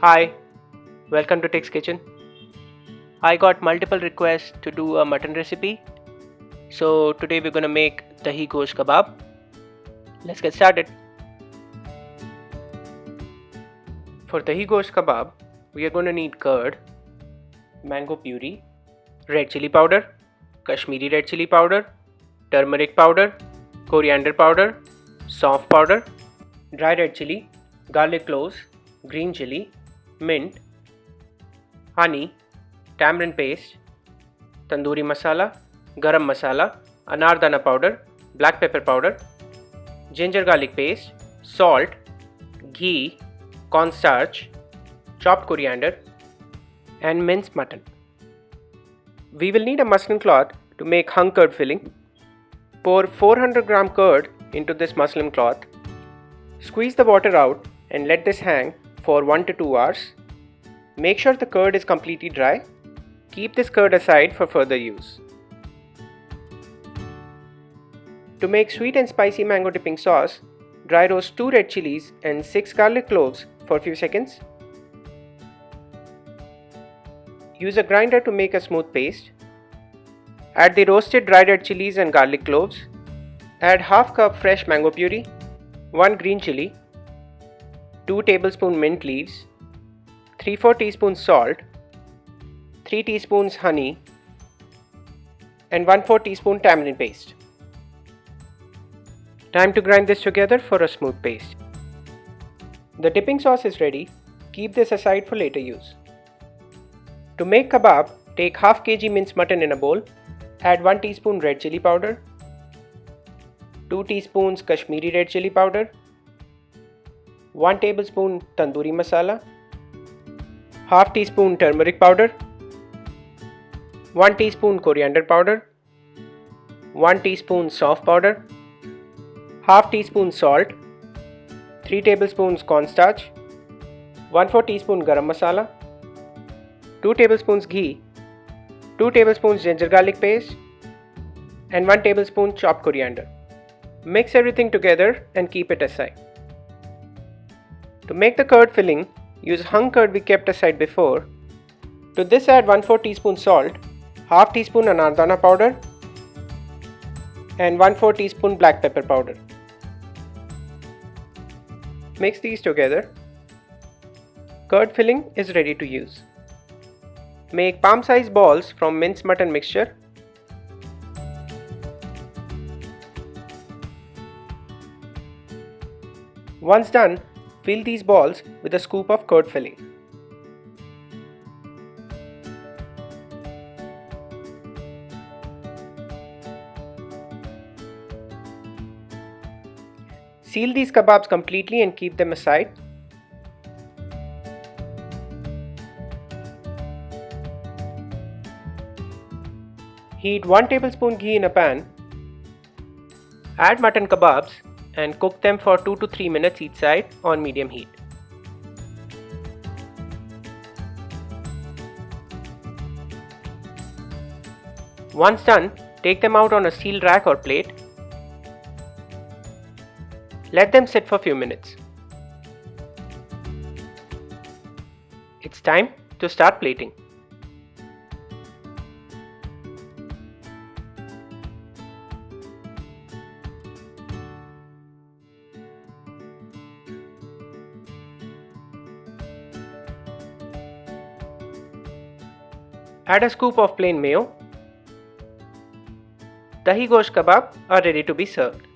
Hi, welcome to tikzkitchen. I got multiple requests to do a mutton recipe, so today we're gonna make Dahi Gosht Kebab. Let's get started. For Dahi Gosht Kebab, we are gonna need curd, mango puree, red chilli powder, Kashmiri red chilli powder, turmeric powder, coriander powder, saunf powder, dry red chilli, garlic cloves, green chilli, mint, honey, tamarind paste, Tandoori masala, Garam masala, Anardana powder, black pepper powder, ginger garlic paste, salt, ghee, cornstarch, chopped coriander, and minced mutton. We will need a muslin cloth to make hung curd filling. Pour 400 gram curd into this muslin cloth. Squeeze the water out and let this hang for 1 to 2 hours. Make sure the curd is completely dry. Keep this curd aside for further use. To make sweet and spicy mango dipping sauce, dry roast 2 red chilies and 6 garlic cloves for a few seconds. Use a grinder to make a smooth paste. Add the roasted dry red chilies and garlic cloves. Add half cup fresh mango puree, 1 green chilli, 2 tablespoons mint leaves, 3/4 teaspoons salt, 3 teaspoons honey, and 1/4 teaspoon tamarind paste. Time to grind this together for a smooth paste. The dipping sauce is ready. Keep this aside for later use. To make kebab, take half kg minced mutton in a bowl. Add 1 teaspoon red chilli powder, 2 teaspoons Kashmiri red chilli powder, 1 tablespoon Tandoori masala, half teaspoon turmeric powder, 1 teaspoon coriander powder, 1 teaspoon saunf powder, half teaspoon salt, 3 tablespoons cornstarch, 1/4 teaspoon garam masala, 2 tablespoons ghee, 2 tablespoons ginger garlic paste, and 1 tablespoon chopped coriander. Mix everything together and keep it aside. To make the curd filling, use hung curd we kept aside before. To this add 1/4 teaspoon salt, half teaspoon Anardana powder, and 1/4 teaspoon black pepper powder. Mix these together. Curd filling is ready to use. Make palm-sized balls from minced mutton mixture. Once done, fill these balls with a scoop of curd filling. Seal these kebabs completely and keep them aside. Heat 1 tablespoon ghee in a pan. Add mutton kebabs and cook them for 2 to 3 minutes each side on medium heat. Once done, take them out on a steel rack or plate. Let them sit for a few minutes. It's time to start plating. Add a scoop of plain mayo. Dahi Gosht Kebab are ready to be served.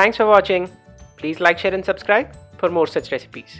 Thanks for watching. Please like, share and subscribe for more such recipes.